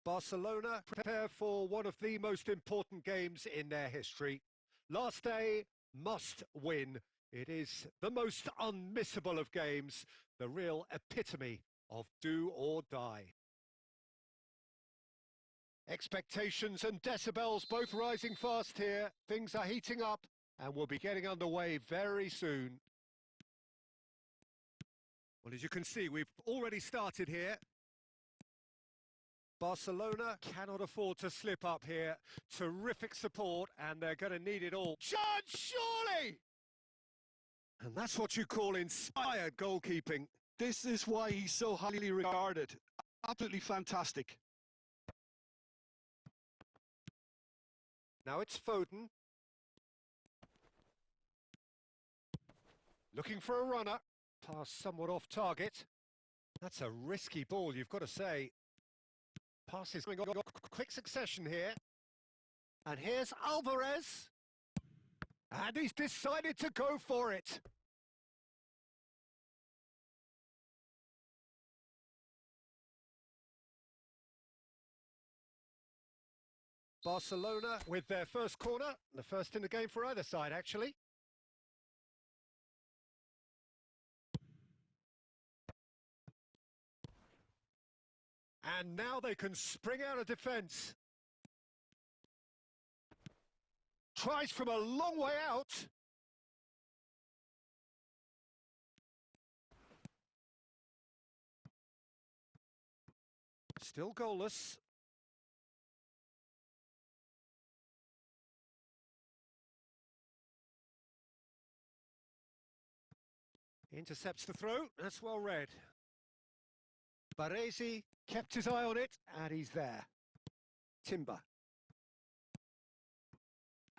Barcelona prepare for one of the most important games in their history. Last day, must win. It is the most unmissable of games, the real epitome of do or die. Expectations and decibels both rising fast here. Things are heating up and we'll be getting underway very soon. Well, as you can see, we've already started here. Barcelona cannot afford to slip up here. Terrific support, and they're going to need it all. John, surely! And that's what you call inspired goalkeeping. This is why he's so highly regarded. Absolutely fantastic. Now it's Foden. Looking for a runner. Pass somewhat off target. That's a risky ball, you've got to say. Passes going on quick succession here. And here's Alvarez. And he's decided to go for it. Barcelona with their first corner. The first in the game for either side, actually. And now they can spring out of defence. Tries from a long way out. Still goalless. Intercepts the throw. That's well read. Baresi kept his eye on it, and he's there. Timber.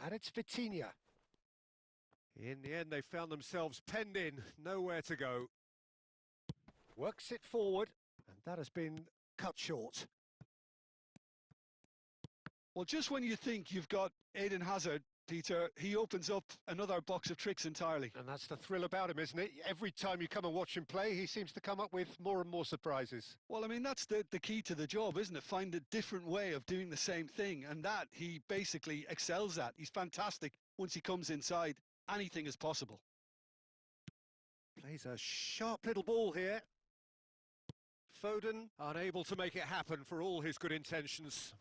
And it's Vitinha. In the end, they found themselves penned in, nowhere to go. Works it forward, and that has been cut short. Well, just when you think you've got Eden Hazard, Peter, he opens up another box of tricks entirely. And that's the thrill about him, isn't it? Every time you come and watch him play, he seems to come up with more and more surprises. Well, I mean, that's the key to the job, isn't it? Find a different way of doing the same thing, and that he basically excels at. He's fantastic. Once he comes inside, anything is possible. Plays a sharp little ball here. Foden unable to make it happen for all his good intentions.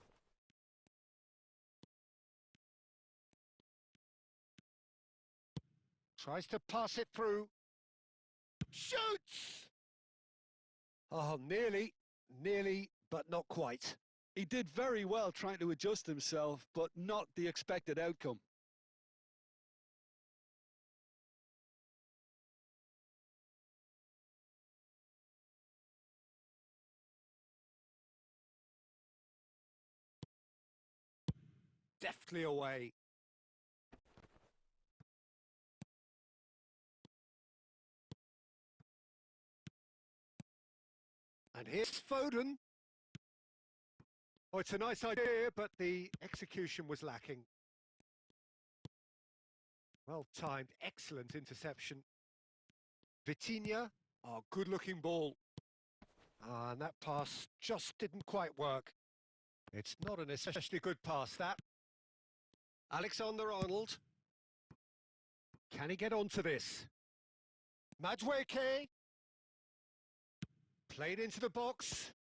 Tries to pass it through. Shoots! Oh, nearly, but not quite. He did very well trying to adjust himself, but not the expected outcome. Deftly away. And here's Foden. Oh, it's a nice idea, but the execution was lacking. Well timed, excellent interception. Vitinha, oh, good-looking ball. And that pass just didn't quite work. It's not an especially good pass, that. Alexander-Arnold. Can he get onto this? Madueke. Played into the box.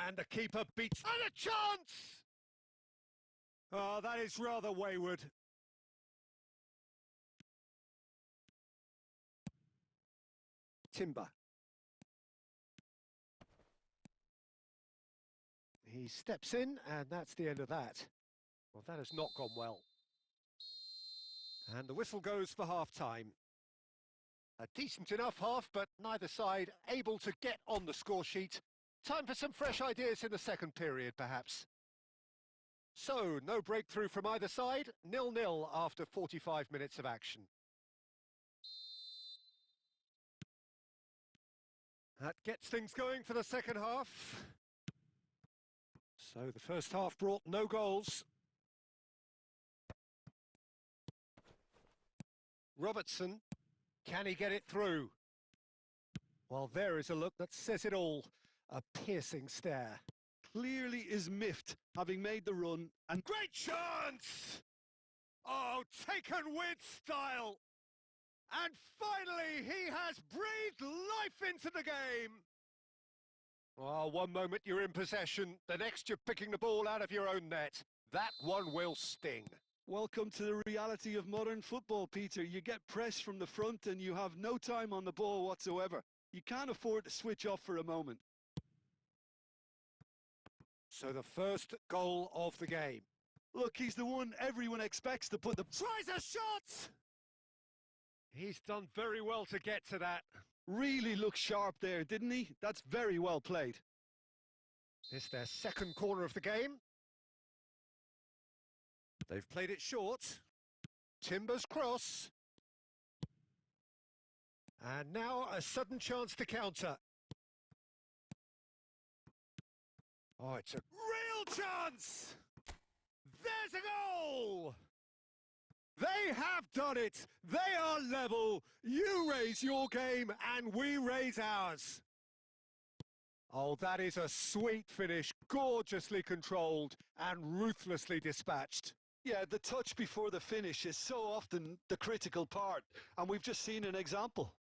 And the keeper beats... And a chance! Oh, that is rather wayward. Timber. He steps in, and that's the end of that. Well, that has not gone well. And the whistle goes for half-time. A decent enough half, but neither side able to get on the score sheet. Time for some fresh ideas in the second period, perhaps. So, no breakthrough from either side, 0-0 after 45 minutes of action. That gets things going for the second half. So the first half brought no goals. Robertson, can he get it through? Well, there is a look that says it all. A piercing stare. Clearly is miffed, having made the run, and Great chance! Oh, taken with style! And finally, he has breathed life into the game! Oh, one moment you're in possession, the next you're picking the ball out of your own net. That one will sting. welcome to the reality of modern football, Peter. You get press from the front and you have no time on the ball whatsoever. You can't afford to switch off for a moment. So the first goal of the game. Look, he's the one everyone expects to put the... Tries a shot! He's done very well to get to that. Really looked sharp there, didn't he? That's very well played. It's their second corner of the game. They've played it short. Timber's cross. And now a sudden chance to counter. Oh, it's a real chance! There's a goal! They have done it! They are level! You raise your game and we raise ours! Oh, that is a sweet finish, gorgeously controlled and ruthlessly dispatched. Yeah, the touch before the finish is so often the critical part, and we've just seen an example.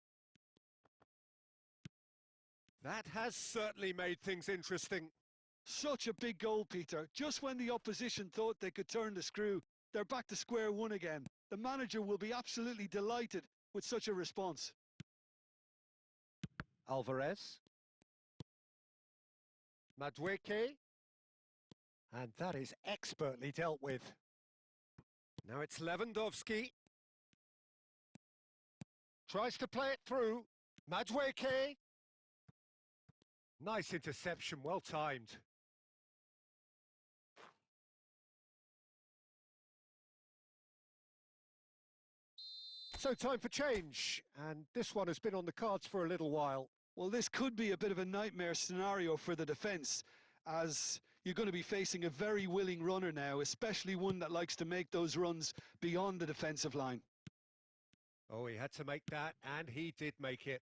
That has certainly made things interesting. Such a big goal, Peter. Just when the opposition thought they could turn the screw, they're back to square one again. The manager will be absolutely delighted with such a response. Alvarez. Madueke. And that is expertly dealt with. Now it's Lewandowski. Tries to play it through. Madueke. Nice interception, well timed. So time for change, and this one has been on the cards for a little while. Well, this could be a bit of a nightmare scenario for the defence, as you're going to be facing a very willing runner now, especially one that likes to make those runs beyond the defensive line. Oh, he had to make that, and he did make it.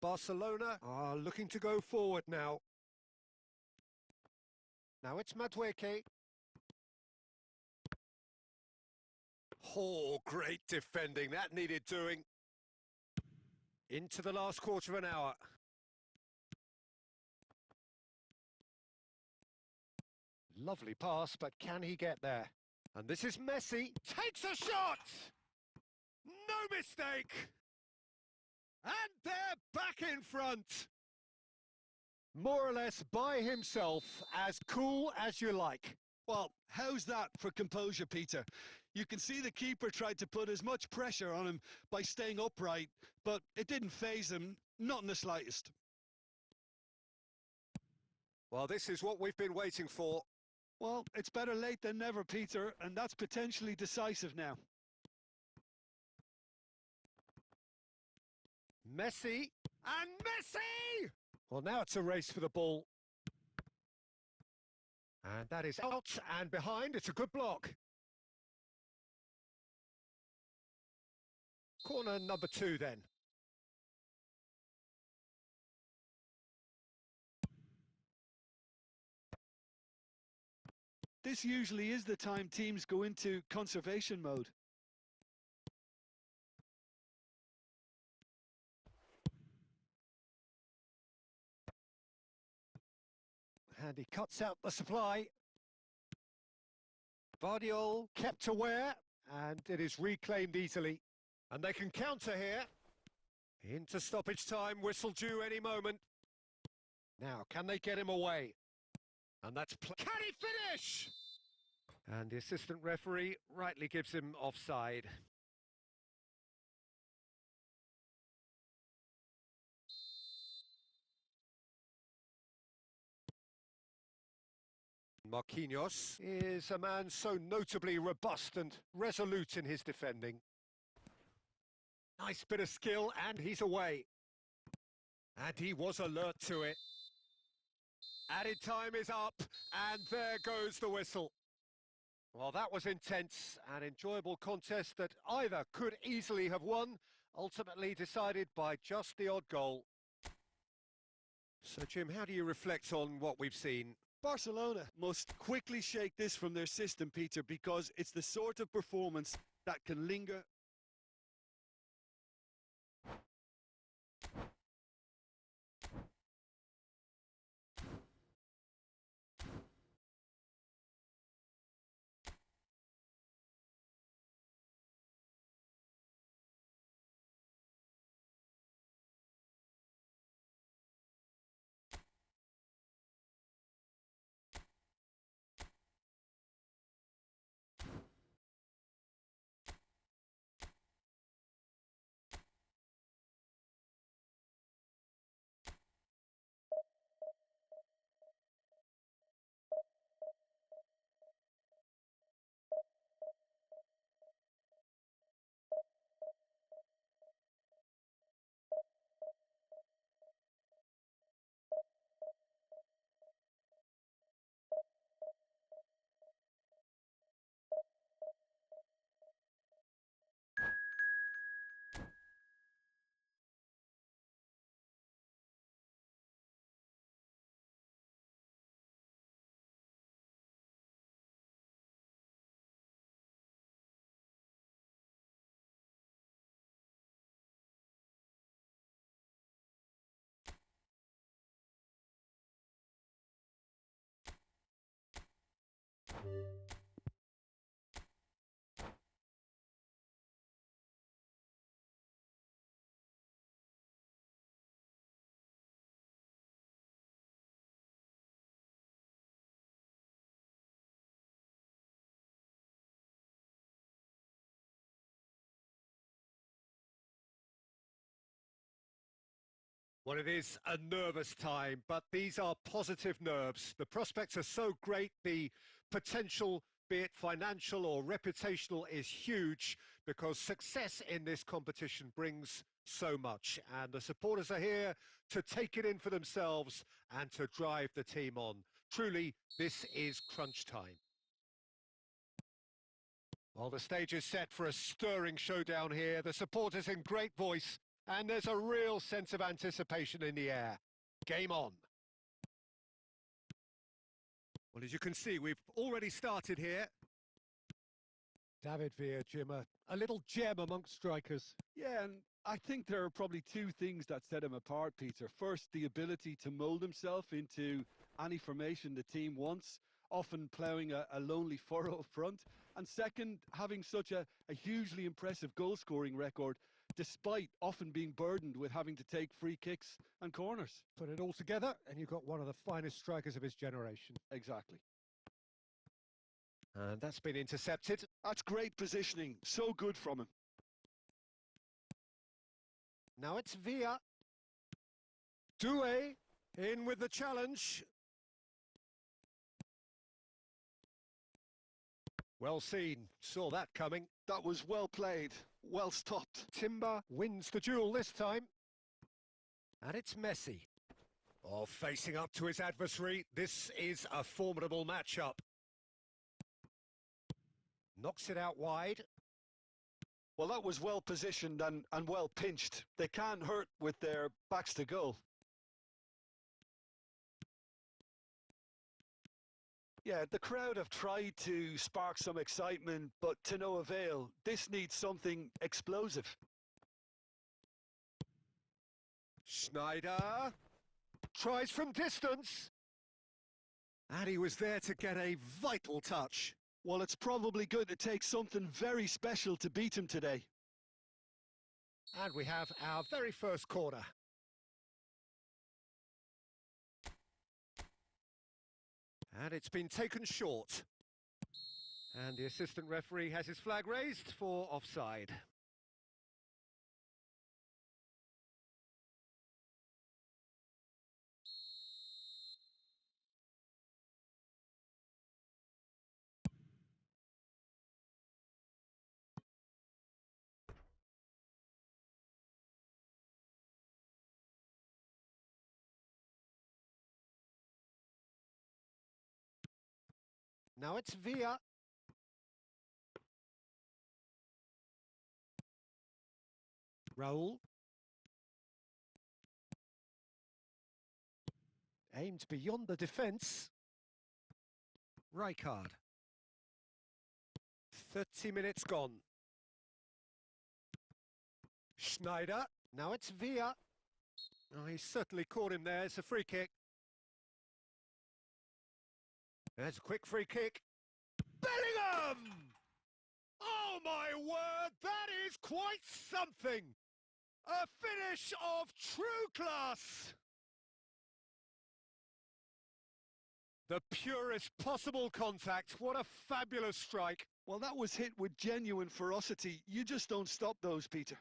Barcelona are looking to go forward now. Now it's Madueke. Oh, great defending. That needed doing. Into the last quarter of an hour. Lovely pass, but can he get there? And this is Messi. Takes a shot! No mistake! And they're back in front. More or less by himself, as cool as you like. Well, how's that for composure, Peter? You can see the keeper tried to put as much pressure on him by staying upright, but it didn't faze him, not in the slightest. Well, this is what we've been waiting for. Well, it's better late than never, Peter, and that's potentially decisive now. Messi, and Messi! Well, now it's a race for the ball. And that is out and behind. It's a good block. Corner number 2 then. This usually is the time teams go into conservation mode. And he cuts out the supply. Vardiol kept aware, and it is reclaimed easily. And they can counter here. Into stoppage time, whistle due any moment. Now, can they get him away? And that's... Can he finish? And the assistant referee rightly gives him offside. Marquinhos is a man so notably robust and resolute in his defending. Nice bit of skill, and he's away. And he was alert to it. Added time is up, and there goes the whistle. Well, that was intense, an enjoyable contest that either could easily have won, ultimately decided by just the odd goal. So, Jim, how do you reflect on what we've seen? Barcelona must quickly shake this from their system, Peter, because it's the sort of performance that can linger. Well, it is a nervous time, but these are positive nerves. The prospects are so great, the potential, be it financial or reputational, is huge because success in this competition brings so much. And the supporters are here to take it in for themselves and to drive the team on. Truly, this is crunch time. Well, the stage is set for a stirring showdown here. The supporters in great voice, and there's a real sense of anticipation in the air. Game on. Well, as you can see, we've already started here. David Villa, Jim, a little gem amongst strikers. Yeah, and I think there are probably two things that set him apart, Peter. First, the ability to mould himself into any formation the team wants, often ploughing a lonely furrow up front. And second, having such a hugely impressive goal-scoring record, despite often being burdened with having to take free kicks and corners. Put it all together, and you've got one of the finest strikers of his generation. Exactly. And that's been intercepted. That's great positioning. So good from him. Now it's Villa. Doué in with the challenge. Well seen. Saw that coming. That was well played. Well stopped. Timber wins the duel this time. And it's Messi. Oh, facing up to his adversary, this is a formidable matchup. Knocks it out wide. Well, that was well positioned and well pinched. They can't hurt with their backs to goal. Yeah, the crowd have tried to spark some excitement, but to no avail. This needs something explosive. Schneider tries from distance. And he was there to get a vital touch. Well, it's probably going to take something very special to beat him today. And we have our very first corner. And it's been taken short. And the assistant referee has his flag raised for offside. Now it's Villa. Raul. Aimed beyond the defence. Rijkaard. 30 minutes gone. Schneider. Now it's Villa. Oh, he's certainly caught him there. It's a free kick. There's a quick free kick. Bellingham! Oh my word, that is quite something! A finish of true class! The purest possible contact. What a fabulous strike. Well, that was hit with genuine ferocity. You just don't stop those, Peter.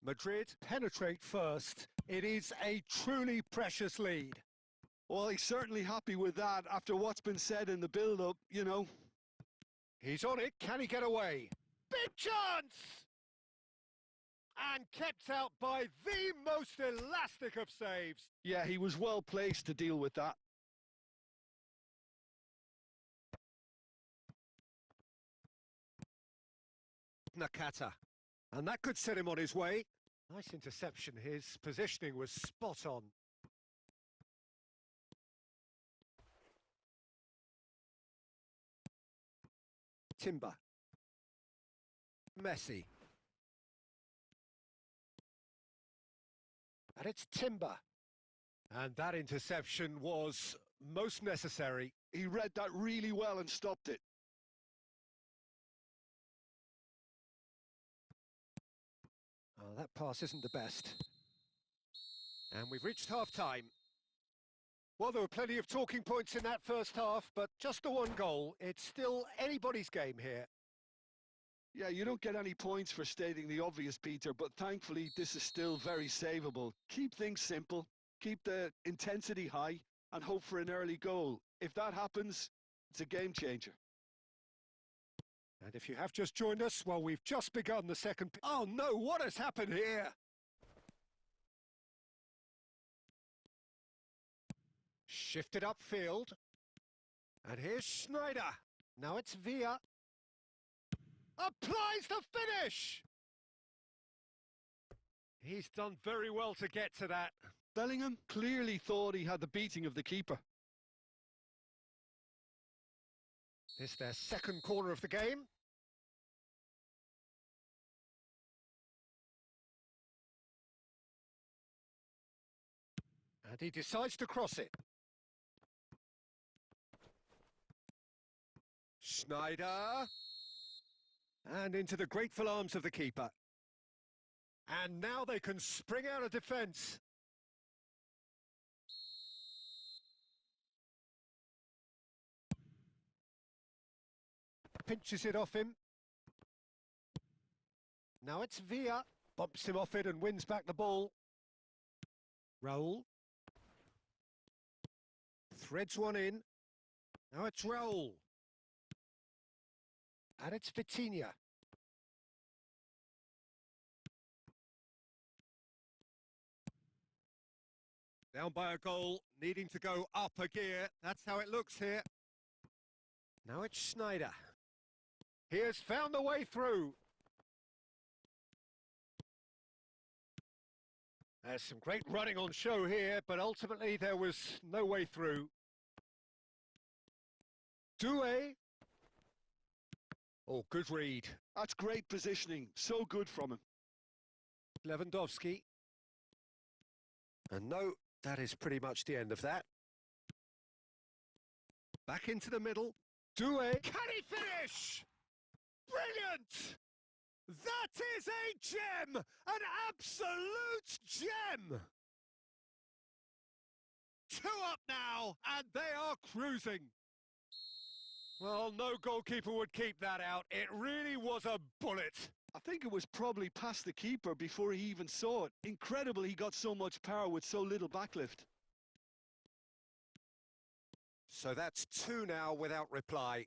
Madrid penetrate first. It is a truly precious lead. Well, he's certainly happy with that after what's been said in the build-up, you know. He's on it. Can he get away? Big chance! And kept out by the most elastic of saves. Yeah, he was well placed to deal with that. Nakata. And that could set him on his way. Nice interception. His positioning was spot on. Timber. Messi. And it's Timber. And that interception was most necessary. He read that really well and stopped it. Oh, that pass isn't the best. And we've reached half-time. Well, there were plenty of talking points in that first half, but just the one goal. It's still anybody's game here. Yeah, you don't get any points for stating the obvious, Peter, but thankfully this is still very savable. Keep things simple, keep the intensity high, and hope for an early goal. If that happens, it's a game changer. And if you have just joined us, well, we've just begun the second... Oh no, what has happened here? Shifted upfield. And here's Schneider. Now it's Villa. Applies the finish! He's done very well to get to that. Bellingham clearly thought he had the beating of the keeper. This their second corner of the game. And he decides to cross it. Schneider. And into the grateful arms of the keeper. And now they can spring out of defence. Pinches it off him. Now it's Villa. Bumps him off it and wins back the ball. Raul. Threads one in. Now it's Raul. And it's Vitinha. Down by a goal, needing to go up a gear. That's how it looks here. Now it's Schneider. He has found the way through. There's some great running on show here, but ultimately there was no way through. Doué. Oh, good read. That's great positioning. So good from him. Lewandowski. And no, that is pretty much the end of that. Back into the middle. Doué. Can he finish? Brilliant! That is a gem! An absolute gem! 2 up now, and they are cruising. Well, no goalkeeper would keep that out. It really was a bullet. I think it was probably past the keeper before he even saw it. Incredible he got so much power with so little backlift. So that's 2 now without reply.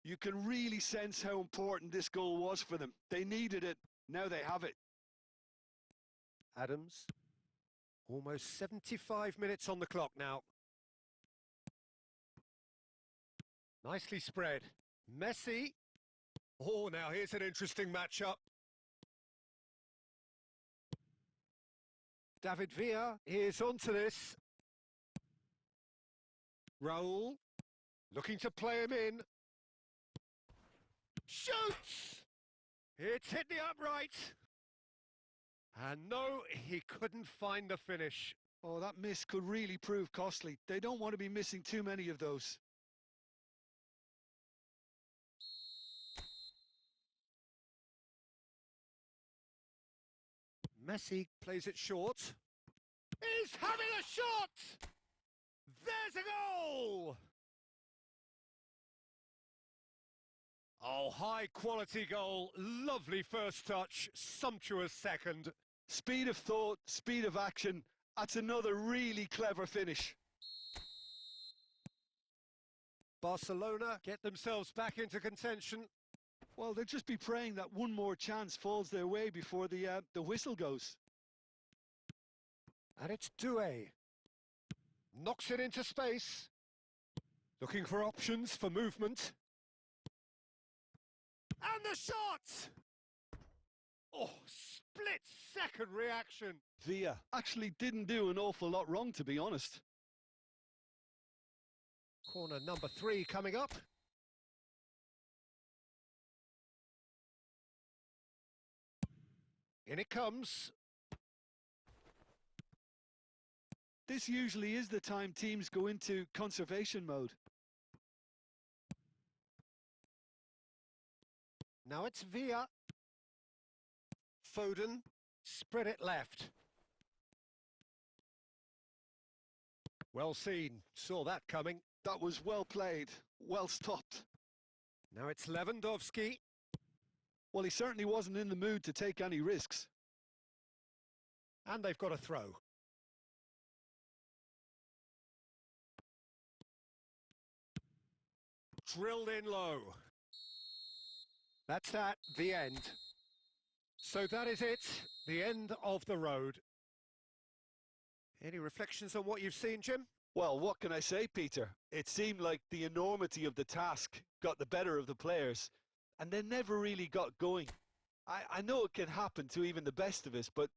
You can really sense how important this goal was for them. They needed it. Now they have it. Adams. Almost 75 minutes on the clock now. Nicely spread. Messi. Oh, now here's an interesting matchup. David Villa is onto this. Raul. Looking to play him in. Shoots! It's hit the upright. And no, he couldn't find the finish. Oh, that miss could really prove costly. They don't want to be missing too many of those. Messi plays it short. He's having a shot! There's a goal! Oh, high quality goal, lovely first touch, sumptuous second. Speed of thought, speed of action. That's another really clever finish. Barcelona get themselves back into contention. Well, they'll just be praying that one more chance falls their way before the whistle goes. And it's Doué. Knocks it into space. Looking for options for movement. And the shot! Oh, split-second reaction. Villa actually didn't do an awful lot wrong, to be honest. Corner number 3 coming up. In it comes. This usually is the time teams go into conservation mode. Now it's Villa. Foden, spread it left. Well seen, saw that coming. That was well played, well stopped. Now it's Lewandowski. Well, he certainly wasn't in the mood to take any risks. And they've got a throw. Drilled in low. That's that, the end. So that is it, the end of the road. Any reflections on what you've seen, Jim? Well, what can I say, Peter? It seemed like the enormity of the task got the better of the players, and they never really got going. I know it can happen to even the best of us, but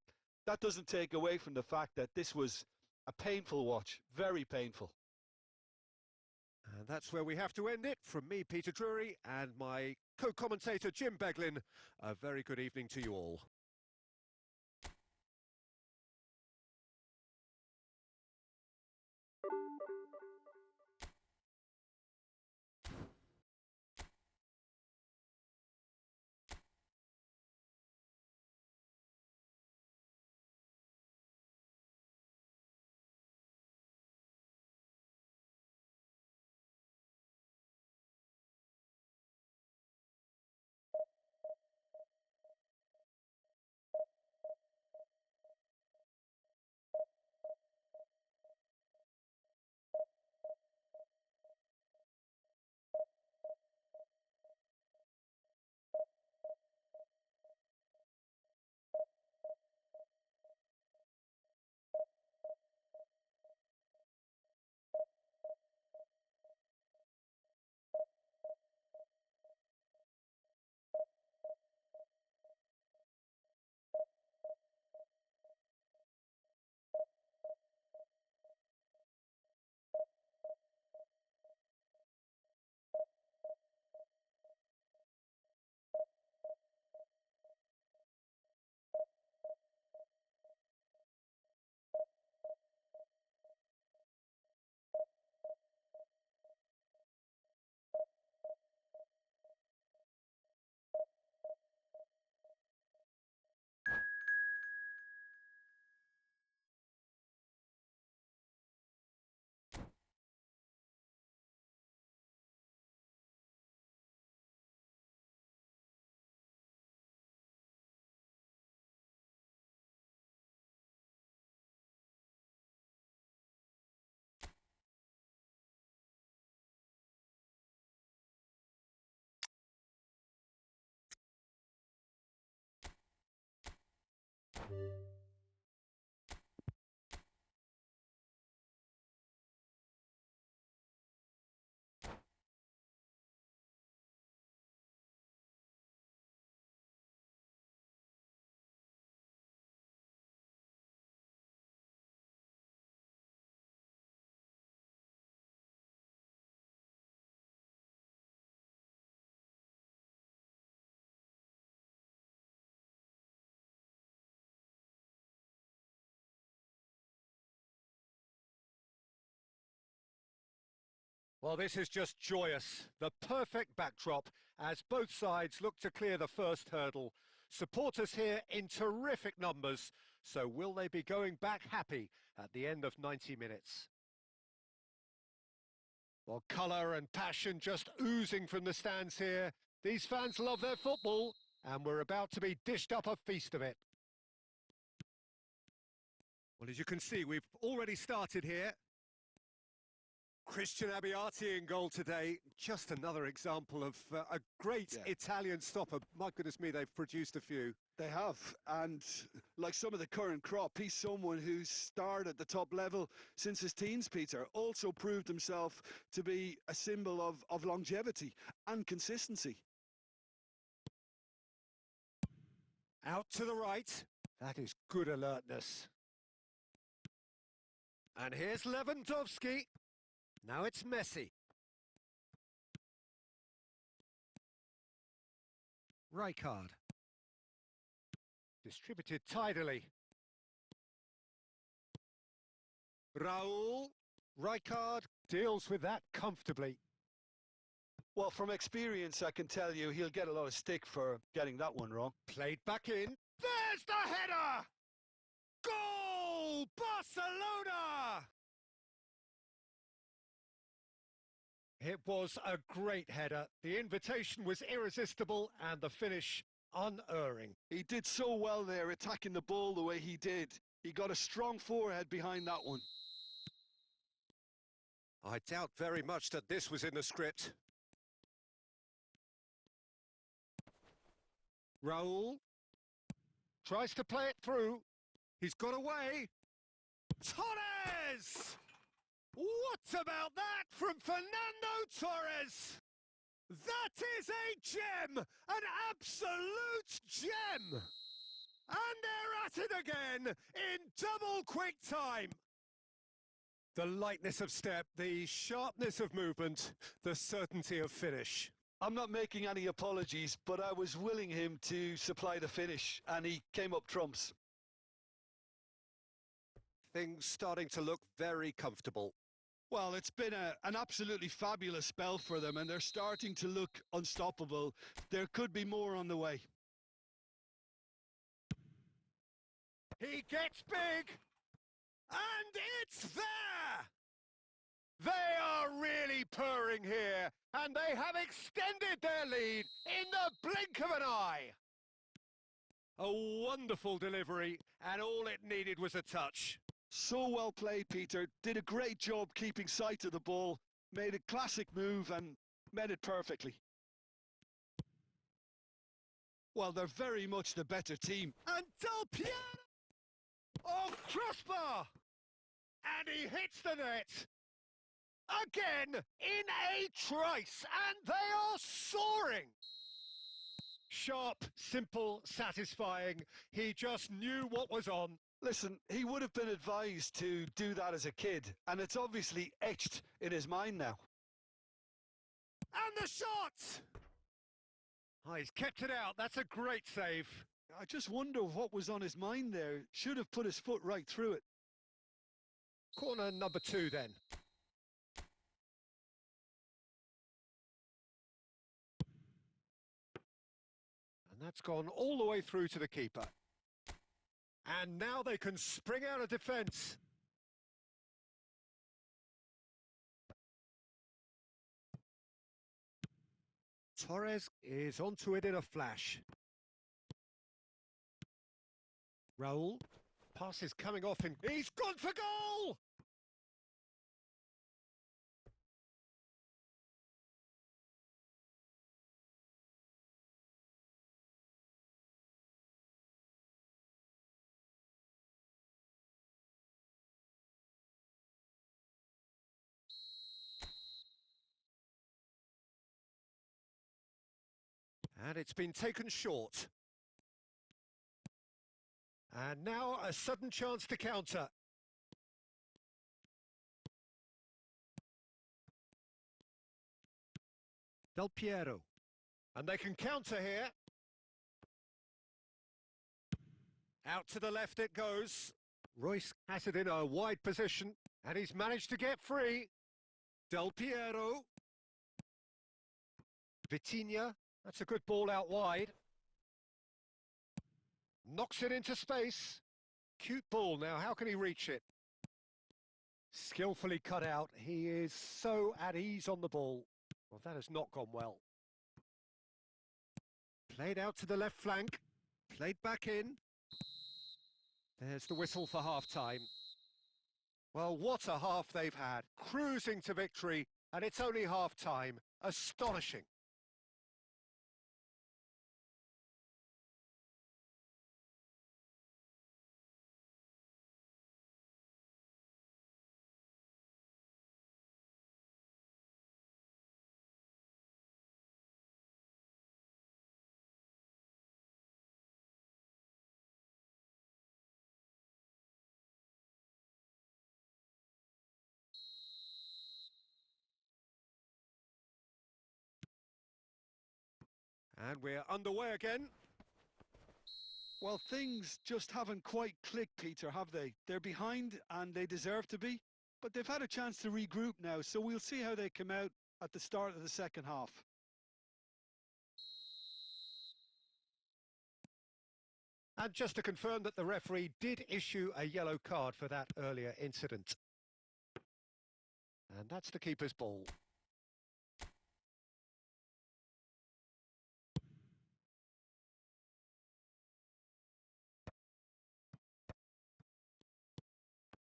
that doesn't take away from the fact that this was a painful watch, very painful. And that's where we have to end it. From me, Peter Drury, and my co-commentator, Jim Beglin, a very good evening to you all. Well, this is just joyous. The perfect backdrop as both sides look to clear the first hurdle. Supporters here in terrific numbers. So will they be going back happy at the end of 90 minutes? Well, colour and passion just oozing from the stands here. These fans love their football, and we're about to be dished up a feast of it. Well, as you can see, we've already started here. Christian Abbiati in goal today. Just another example of a great Italian stopper. My goodness me, they've produced a few. They have, and like some of the current crop, he's someone who's starred at the top level since his teens, Peter. Also proved himself to be a symbol of longevity and consistency. Out to the right. That is good alertness. And here's Lewandowski. Now it's Messi. Rijkaard. Distributed tidily. Raul. Rijkaard deals with that comfortably. Well, from experience, I can tell you he'll get a lot of stick for getting that one wrong. Played back in. There's the header! Goal! Barcelona! It was a great header. The invitation was irresistible and the finish unerring. He did so well there, attacking the ball the way he did. He got a strong forehead behind that one. I doubt very much that this was in the script. Raul tries to play it through. He's got away. Torres! What about that from Fernando Torres? That is a gem! An absolute gem! And they're at it again in double quick time. The lightness of step, the sharpness of movement, the certainty of finish. I'm not making any apologies, but I was willing him to supply the finish, and he came up trumps. Things starting to look very comfortable. Well, it's been an absolutely fabulous spell for them, and they're starting to look unstoppable. There could be more on the way. He gets big, and it's there! They are really purring here, and they have extended their lead in the blink of an eye. A wonderful delivery, and all it needed was a touch. So well played, Peter. Did a great job keeping sight of the ball, made a classic move and met it perfectly. Well, they're very much the better team. And Del Piero! Oh, crossbar! And he hits the net. Again, in a trice, and they are soaring. Sharp, simple, satisfying. He just knew what was on. Listen, he would have been advised to do that as a kid, and it's obviously etched in his mind now. And the shot! Oh, he's kept it out. That's a great save. I just wonder what was on his mind there. Should have put his foot right through it. Corner number 2 then. And that's gone all the way through to the keeper. And now they can spring out of defence. Torres is onto it in a flash. Raul. Pass is coming off and he's gone for goal! And it's been taken short. And now a sudden chance to counter. Del Piero. And they can counter here. Out to the left it goes. Royce has it in a wide position, and he's managed to get free. Del Piero. Vitinha, that's a good ball out wide. Knocks it into space. Cute ball now, how can he reach it? Skillfully cut out, he is so at ease on the ball. Well, that has not gone well. Played out to the left flank, played back in. There's the whistle for half-time. Well, what a half they've had. Cruising to victory, and it's only half-time. Astonishing. And we're underway again. Well, things just haven't quite clicked, Peter, have they? They're behind and they deserve to be, but they've had a chance to regroup now, so we'll see how they come out at the start of the second half. And just to confirm that the referee did issue a yellow card for that earlier incident. And that's the keeper's ball.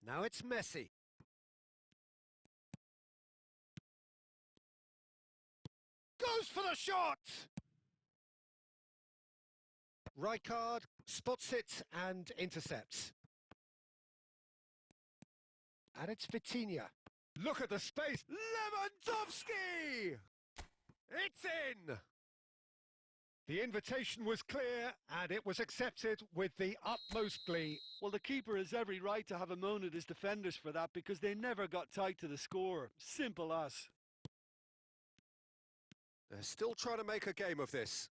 Now it's Messi. Goes for the shot! Rijkaard spots it and intercepts. And it's Vitinha. Look at the space! Lewandowski! It's in! The invitation was clear, and it was accepted with the utmost glee. Well, the keeper has every right to have a moan at his defenders for that, because they never got tight to the score. Simple as. They're still trying to make a game of this.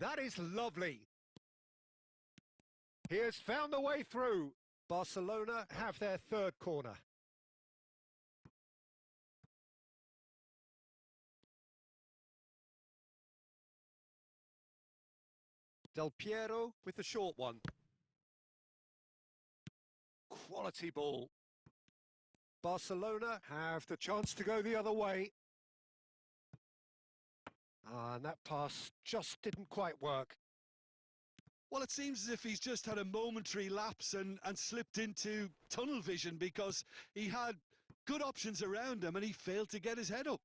That is lovely. He has found the way through. Barcelona have their third corner. Del Piero with the short one. Quality ball. Barcelona have the chance to go the other way. And that pass just didn't quite work. Well, it seems as if he's just had a momentary lapse and slipped into tunnel vision, because he had good options around him and he failed to get his head up.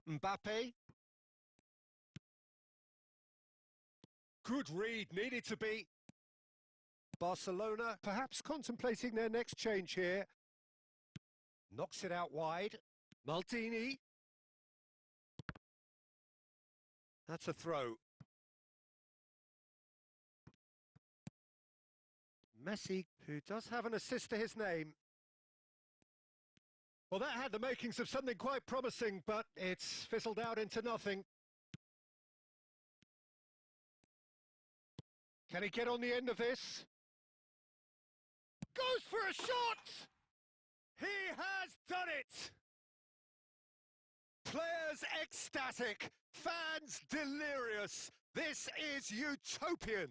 Mbappe. Good read, needed to be. Barcelona perhaps contemplating their next change here. Knocks it out wide. Maldini. That's a throw. Messi, who does have an assist to his name. Well, that had the makings of something quite promising, but it's fizzled out into nothing. Can he get on the end of this? Goes for a shot! He has done it! Players ecstatic, fans delirious. This is utopian.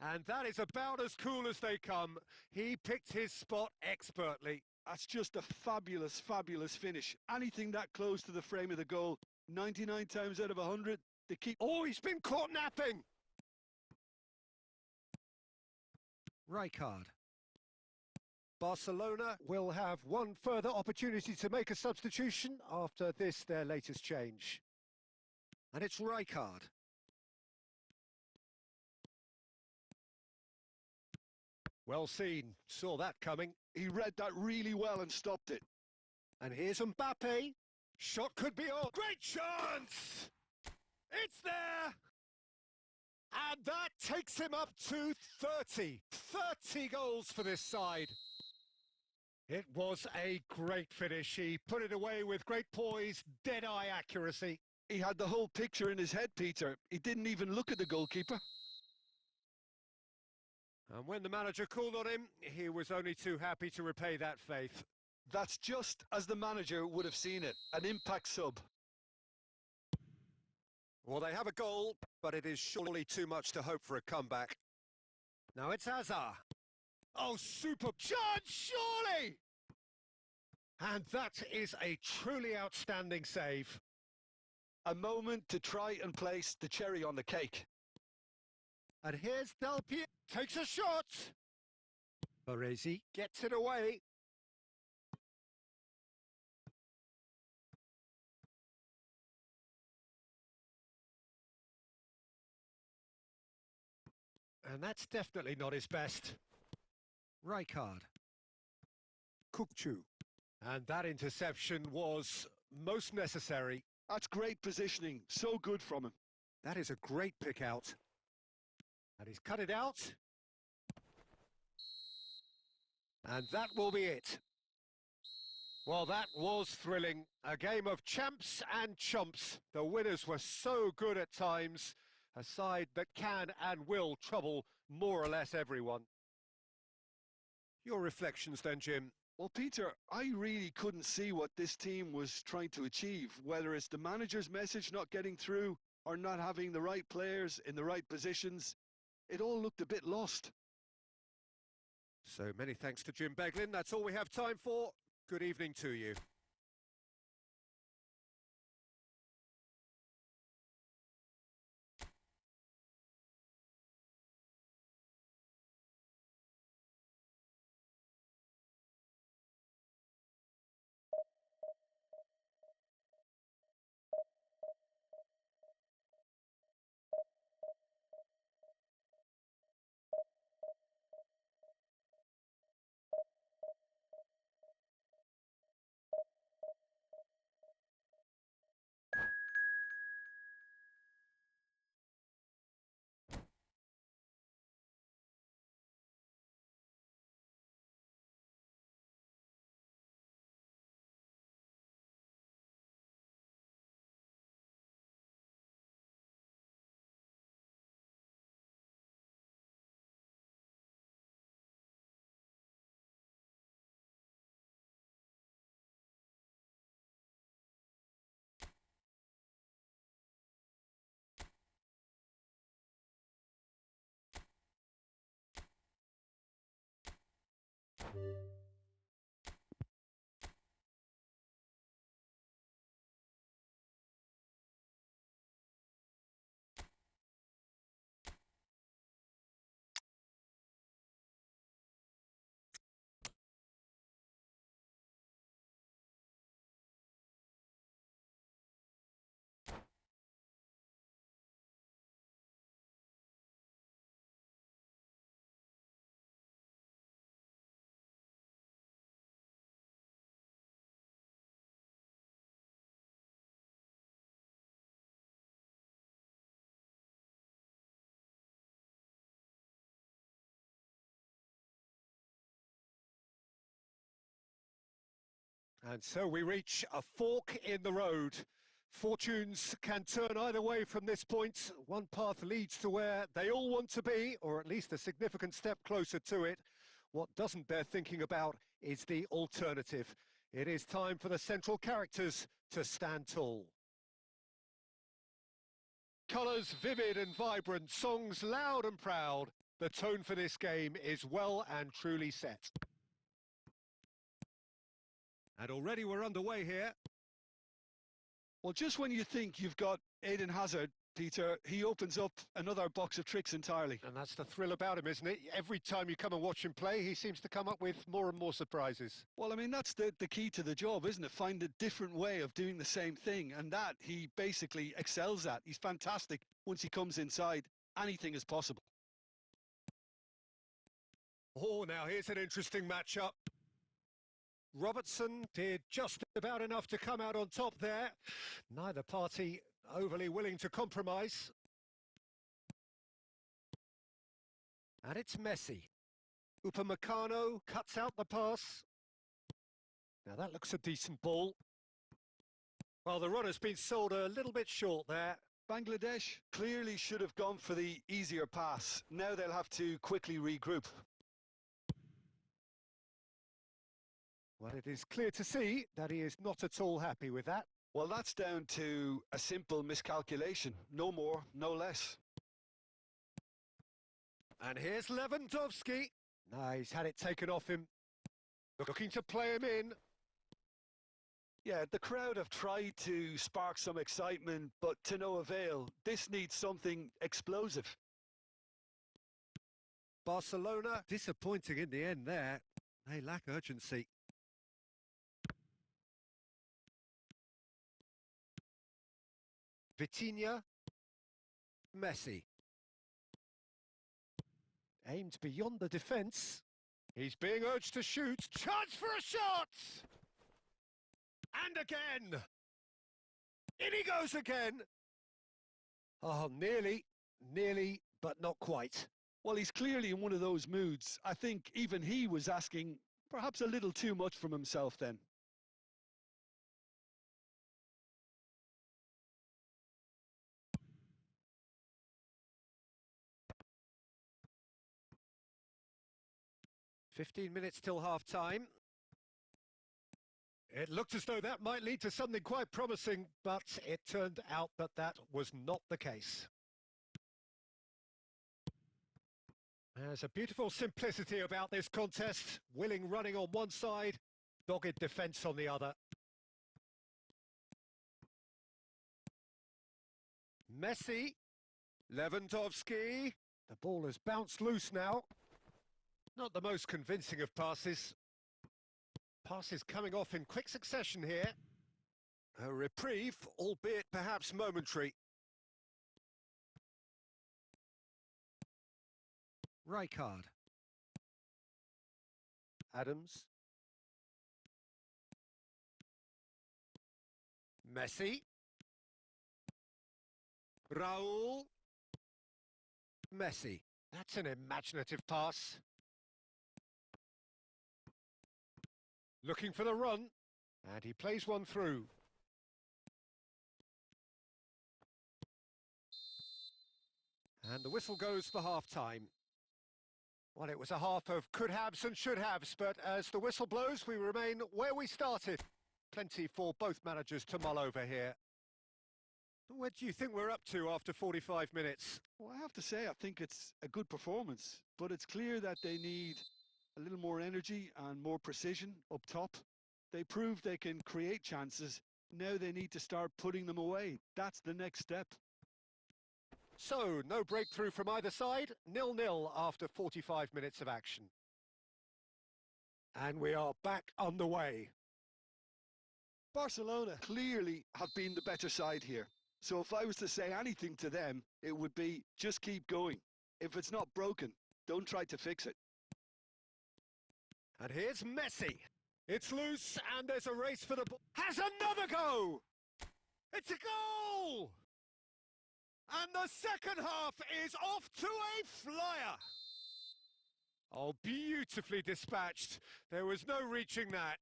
And that is about as cool as they come. He picked his spot expertly. That's just a fabulous, fabulous finish. Anything that close to the frame of the goal, 99 times out of 100, they keep... Oh, he's been caught napping! Rijkaard. Barcelona will have one further opportunity to make a substitution after this, their latest change. And it's Rijkaard. Well seen, saw that coming. He read that really well and stopped it. And here's Mbappe. Shot could be on. Great chance! It's there! And that takes him up to 30. 30 goals for this side. It was a great finish. He put it away with great poise, dead-eye accuracy. He had the whole picture in his head, Peter. He didn't even look at the goalkeeper. And when the manager called on him, he was only too happy to repay that faith. That's just as the manager would have seen it, an impact sub. Well, they have a goal, but it is surely too much to hope for a comeback. Now it's Hazard. Oh, super chance, surely! And that is a truly outstanding save. A moment to try and place the cherry on the cake. And here's Del Piero, takes a shot. Baresi gets it away. And that's definitely not his best. Rijkaard. Kukçu. And that interception was most necessary. That's great positioning, so good from him. That is a great pick out. And he's cut it out. And that will be it. Well, that was thrilling. A game of champs and chumps. The winners were so good at times. A side that can and will trouble more or less everyone. Your reflections then, Jim? Well, Peter, I really couldn't see what this team was trying to achieve, whether it's the manager's message not getting through or not having the right players in the right positions. It all looked a bit lost. So many thanks to Jim Beglin. That's all we have time for. Good evening to you. And so we reach a fork in the road. Fortunes can turn either way from this point. One path leads to where they all want to be, or at least a significant step closer to it. What doesn't bear thinking about is the alternative. It is time for the central characters to stand tall. Colours vivid and vibrant, songs loud and proud. The tone for this game is well and truly set. And already we're underway here. Well, just when you think you've got Eden Hazard, Peter, he opens up another box of tricks entirely. And that's the thrill about him, isn't it? Every time you come and watch him play, he seems to come up with more and more surprises. Well, I mean, that's the key to the job, isn't it? Find a different way of doing the same thing. And that he basically excels at. He's fantastic. Once he comes inside, anything is possible. Oh, now here's an interesting matchup. Robertson did just about enough to come out on top there. Neither party overly willing to compromise. And it's Messi. Upamecano cuts out the pass. Now that looks a decent ball. Well, the runner's been sold a little bit short there. Bangladesh clearly should have gone for the easier pass. Now they'll have to quickly regroup. Well, it is clear to see that he is not at all happy with that. Well, that's down to a simple miscalculation. No more, no less. And here's Lewandowski. No, he's had it taken off him. Looking to play him in. Yeah, the crowd have tried to spark some excitement, but to no avail. This needs something explosive. Barcelona disappointing in the end there. They lack urgency. Vitinha. Messi. Aimed beyond the defence. He's being urged to shoot. Chance for a shot! And again! In he goes again! Oh, nearly, but not quite. Well, he's clearly in one of those moods. I think even he was asking perhaps a little too much from himself then. "15 minutes till half-time. It looked as though that might lead to something quite promising, but it turned out that that was not the case. There's a beautiful simplicity about this contest. Willing running on one side, dogged defence on the other. Messi. Lewandowski. The ball has bounced loose now. Not the most convincing of passes. Passes coming off in quick succession here. A reprieve, albeit perhaps momentary. Rijkaard. Adams. Messi. Raul. Messi. That's an imaginative pass. Looking for the run. And he plays one through. And the whistle goes for half-time. Well, it was a half of could-haves and should-haves, but as the whistle blows, we remain where we started. Plenty for both managers to mull over here. Where do you think we're up to after 45 minutes? Well, I have to say, I think it's a good performance, but it's clear that they need a little more energy and more precision up top. They proved they can create chances. Now they need to start putting them away. That's the next step. So, no breakthrough from either side, 0-0 after 45 minutes of action. And we are back underway. Barcelona clearly have been the better side here. So if I was to say anything to them, it would be just keep going. If it's not broken, don't try to fix it. And here's Messi. It's loose and there's a race for the ball. Has another go! It's a goal! And the second half is off to a flyer. Oh, beautifully dispatched. There was no reaching that.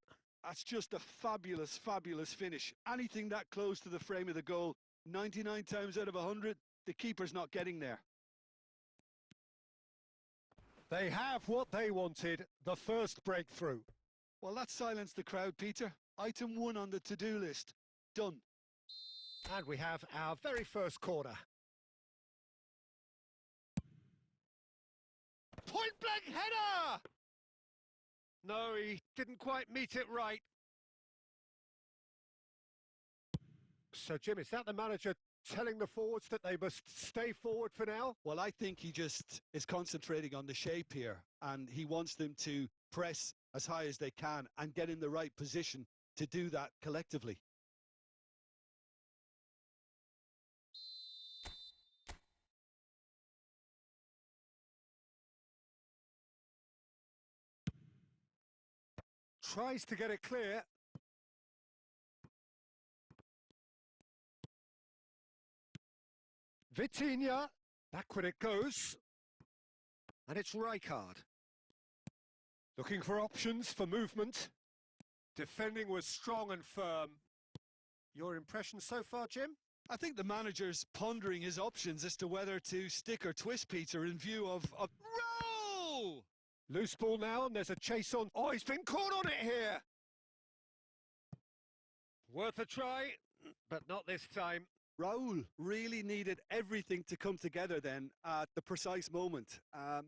That's just a fabulous, fabulous finish. Anything that close to the frame of the goal, 99 times out of 100, the keeper's not getting there. They have what they wanted, the first breakthrough. Well, that silenced the crowd, Peter. Item 1 on the to-do list. Done. And we have our very first corner. Point-blank header! No, he didn't quite meet it right. So, Jim, is that the manager telling the forwards that they must stay forward for now? Well, I think he just is concentrating on the shape here, and he wants them to press as high as they can and get in the right position to do that collectively. Tries to get it clear. Vitinha, backward it goes. And it's Rijkaard. Looking for options for movement. Defending was strong and firm. Your impression so far, Jim? I think the manager's pondering his options as to whether to stick or twist Peter in view of... Roll! Loose ball now, and there's a chase on. Oh, he's been caught on it here! Worth a try, but not this time. Raul really needed everything to come together then at the precise moment.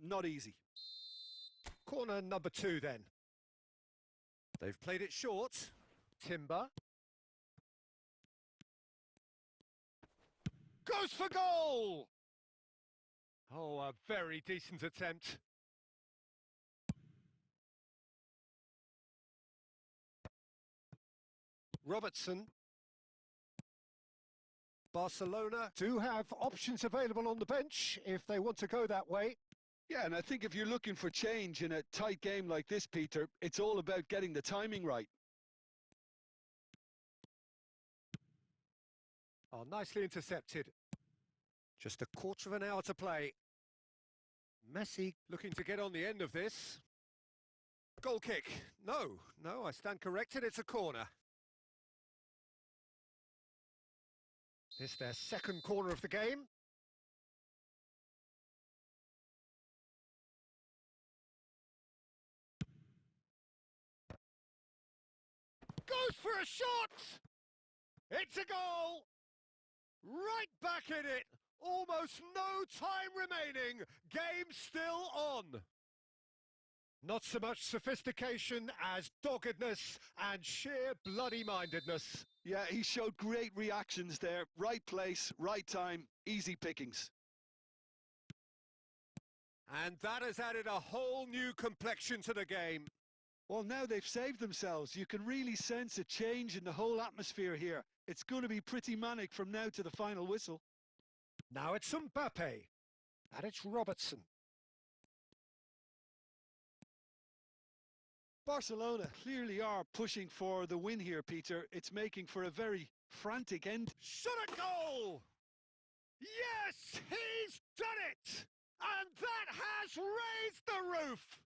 Not easy. Corner number 2 then. They've played it short. Timber. Goes for goal! Oh, a very decent attempt. Robertson. Barcelona do have options available on the bench if they want to go that way. Yeah, and I think if you're looking for change in a tight game like this, Peter, it's all about getting the timing right. Oh, nicely intercepted. Just a quarter of an hour to play. Messi looking to get on the end of this. Goal kick. No, I stand corrected. It's a corner. It's their second corner of the game. Goes for a shot! It's a goal! Right back in it! Almost no time remaining. Game still on. Not so much sophistication as doggedness and sheer bloody-mindedness. Yeah, he showed great reactions there. Right place, right time, easy pickings. And that has added a whole new complexion to the game. Well, now they've saved themselves. You can really sense a change in the whole atmosphere here. It's going to be pretty manic from now to the final whistle. Now it's Mbappe. And it's Robertson. Barcelona clearly are pushing for the win here, Peter. It's making for a very frantic end. Shot a goal! Yes, he's done it! And that has raised the roof!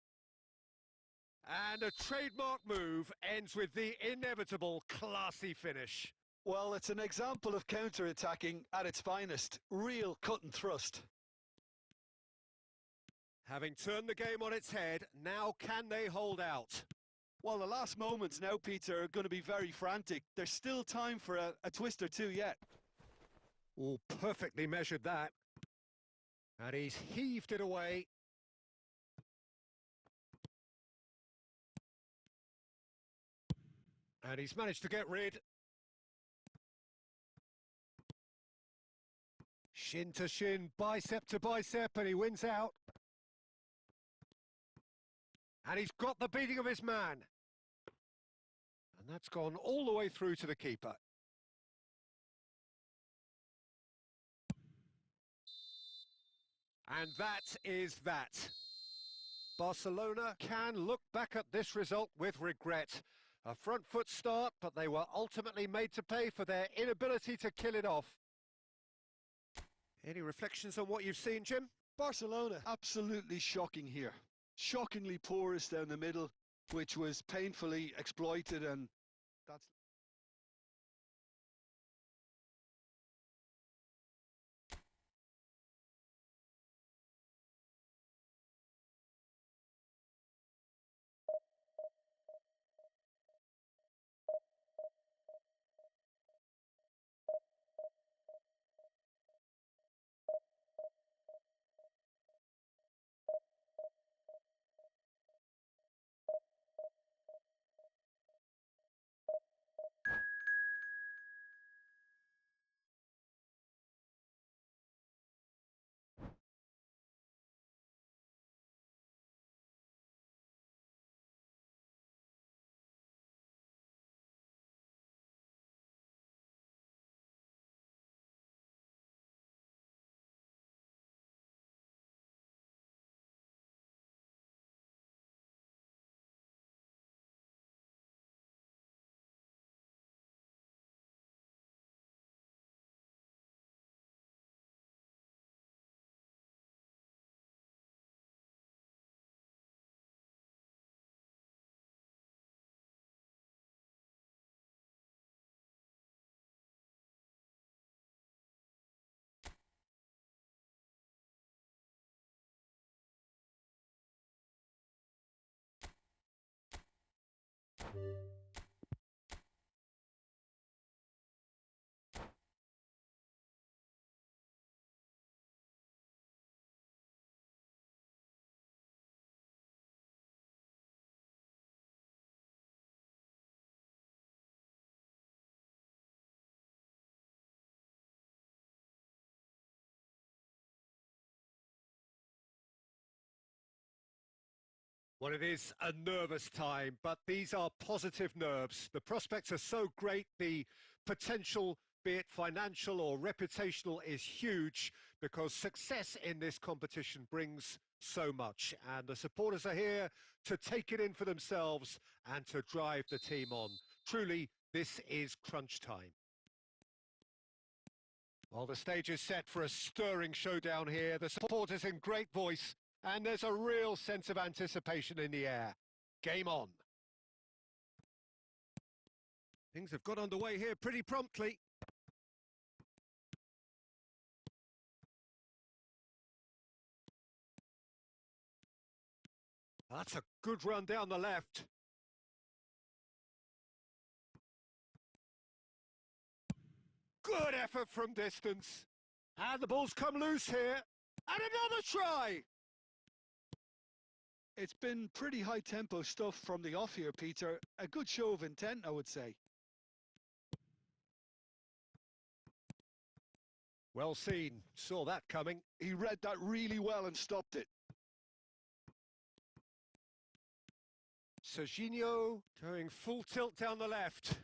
And a trademark move ends with the inevitable classy finish. Well, it's an example of counter-attacking at its finest. Real cut and thrust. Having turned the game on its head, now can they hold out? Well, the last moments now, Peter, are going to be very frantic. There's still time for a twist or two yet. Oh, perfectly measured that. And he's heaved it away. And he's managed to get rid. Shin to shin, bicep to bicep, and he wins out. And he's got the beating of his man. And that's gone all the way through to the keeper. And that is that. Barcelona can look back at this result with regret. A front foot start, but they were ultimately made to pay for their inability to kill it off. Any reflections on what you've seen, Jim? Barcelona, absolutely shocking here. Shockingly porous down the middle, which was painfully exploited, and that's... Well, it is a nervous time, but these are positive nerves. The prospects are so great, the potential, be it financial or reputational, is huge because success in this competition brings so much. And the supporters are here to take it in for themselves and to drive the team on. Truly, this is crunch time. Well, the stage is set for a stirring showdown here. The supporters in great voice. And there's a real sense of anticipation in the air. Game on. Things have got underway here pretty promptly. That's a good run down the left. Good effort from distance. And the ball's come loose here. And another try! It's been pretty high-tempo stuff from the off here, Peter. A good show of intent, I would say. Well seen. Saw that coming. He read that really well and stopped it. Serginho going full tilt down the left.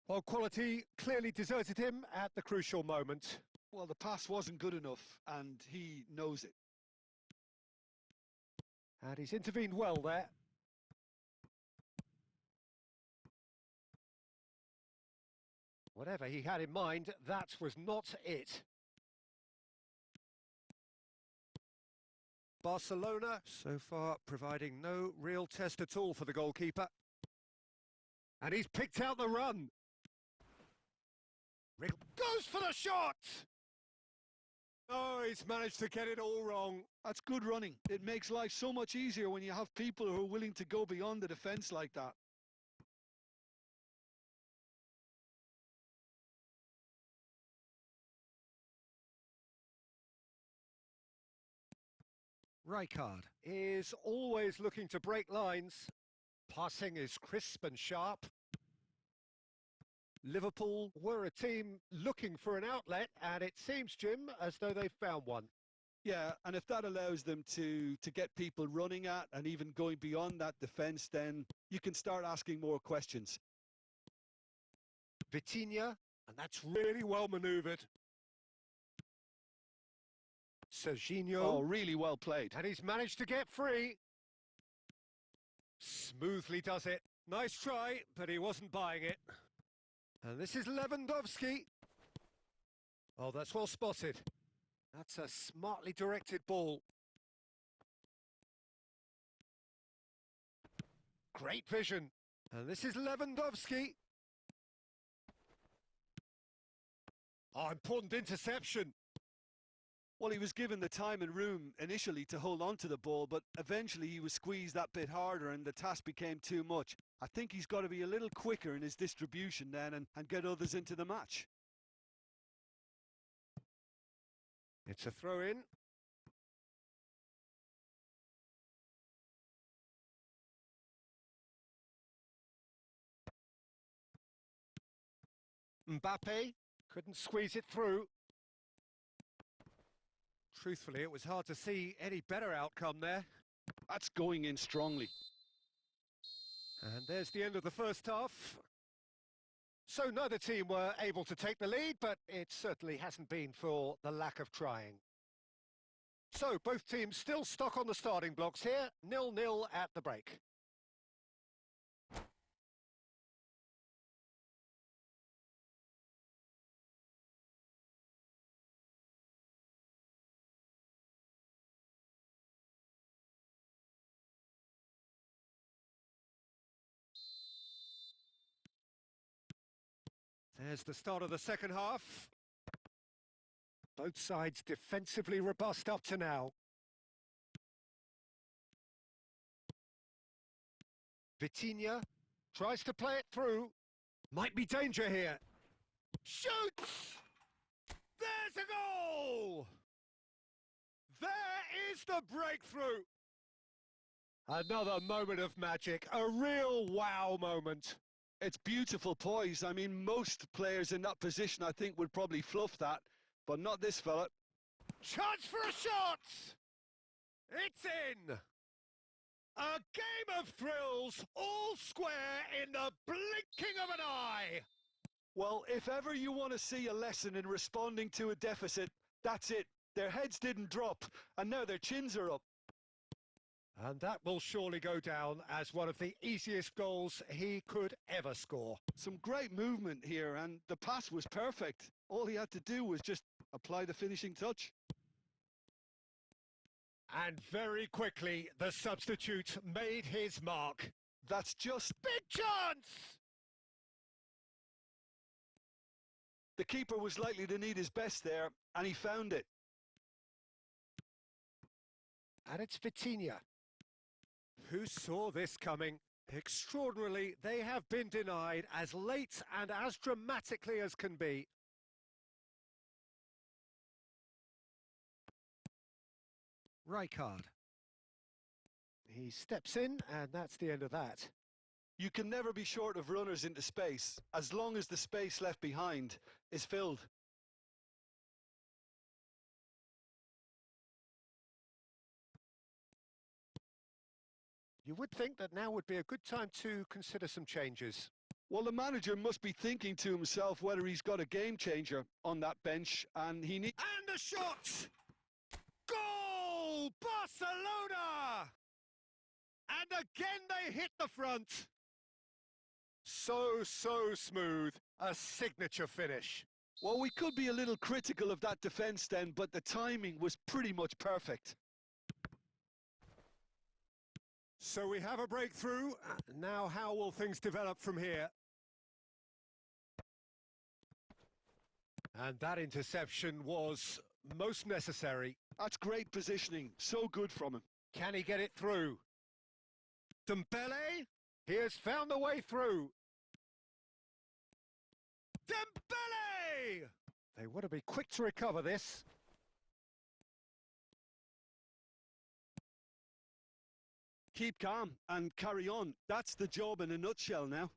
Well, quality clearly deserted him at the crucial moment. Well, the pass wasn't good enough, and he knows it. And he's intervened well there. Whatever he had in mind, that was not it. Barcelona, so far, providing no real test at all for the goalkeeper. And he's picked out the run. Goes for the shot! Oh, he's managed to get it all wrong. That's good running. It makes life so much easier when you have people who are willing to go beyond the defence like that. Rijkaard is always looking to break lines. Passing is crisp and sharp. Liverpool were a team looking for an outlet, and it seems, Jim, as though they've found one. Yeah, and if that allows them to get people running at and even going beyond that defence, then you can start asking more questions. Vitinha, and that's really well manoeuvred. Serginho. Oh, really well played. And he's managed to get free. Smoothly does it. Nice try, but he wasn't buying it. And this is Lewandowski. Oh, that's well spotted. That's a smartly directed ball. Great vision. And this is Lewandowski. Oh, important interception. Well, he was given the time and room initially to hold on to the ball, but eventually he was squeezed that bit harder and the task became too much. I think he's got to be a little quicker in his distribution then and get others into the match. It's a throw-in. Mbappe couldn't squeeze it through. Truthfully, it was hard to see any better outcome there. That's going in strongly. And there's the end of the first half. So neither team were able to take the lead, but it certainly hasn't been for the lack of trying. So both teams still stuck on the starting blocks here, 0-0 at the break. There's the start of the second half. Both sides defensively robust up to now. Vitinha tries to play it through. Might be danger here. Shoots! There's a goal! There is the breakthrough! Another moment of magic, a real wow moment. It's beautiful poise. I mean, most players in that position, I think, would probably fluff that, but not this fella. Chance for a shot! It's in! A game of thrills, all square in the blinking of an eye! Well, if ever you want to see a lesson in responding to a deficit, that's it. Their heads didn't drop, and now their chins are up. And that will surely go down as one of the easiest goals he could ever score. Some great movement here, and the pass was perfect. All he had to do was just apply the finishing touch. And very quickly, the substitute made his mark. That's just... Big chance! The keeper was likely to need his best there, and he found it. And it's Vitinha. Who saw this coming? Extraordinarily, they have been denied as late and as dramatically as can be. Rijkaard. He steps in, and that's the end of that. You can never be short of runners into space, as long as the space left behind is filled. You would think that now would be a good time to consider some changes. Well, the manager must be thinking to himself whether he's got a game changer on that bench, and he needs... And a shot! Goal! Barcelona! And again they hit the front. So smooth. A signature finish. Well, we could be a little critical of that defence then, but the timing was pretty much perfect. So we have a breakthrough. Now how will things develop from here? And that interception was most necessary. That's great positioning. So good from him. Can he get it through? Dembele? He has found the way through. Dembele! They want to be quick to recover this. Keep calm and carry on. That's the job in a nutshell now.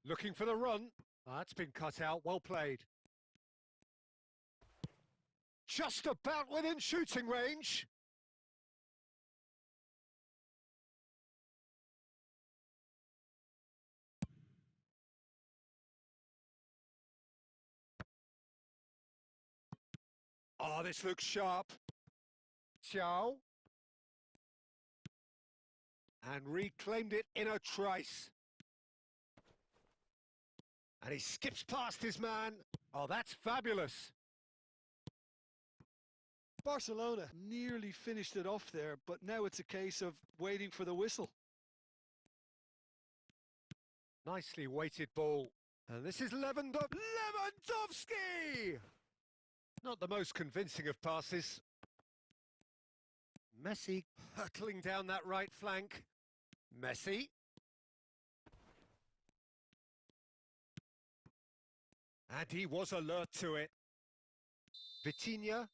Looking for the run. That's been cut out. Well played. Just about within shooting range. Oh, this looks sharp. Thiaw. And reclaimed it in a trice. And he skips past his man. Oh, that's fabulous. Barcelona nearly finished it off there, but now it's a case of waiting for the whistle. Nicely weighted ball. And this is Lewandowski! Not the most convincing of passes. Messi hurtling down that right flank. Messi. And he was alert to it. Vitinha.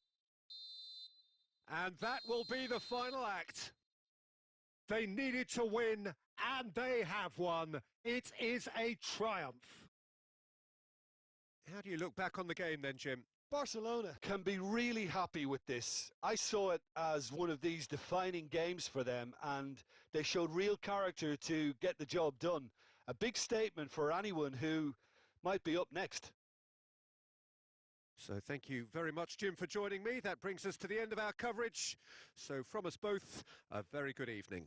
And that will be the final act. They needed to win, and they have won. It is a triumph. How do you look back on the game then, Jim? Barcelona can be really happy with this. I saw it as one of these defining games for them, and they showed real character to get the job done. A big statement for anyone who might be up next. So thank you very much, Jim, for joining me. That brings us to the end of our coverage. So from us both, a very good evening.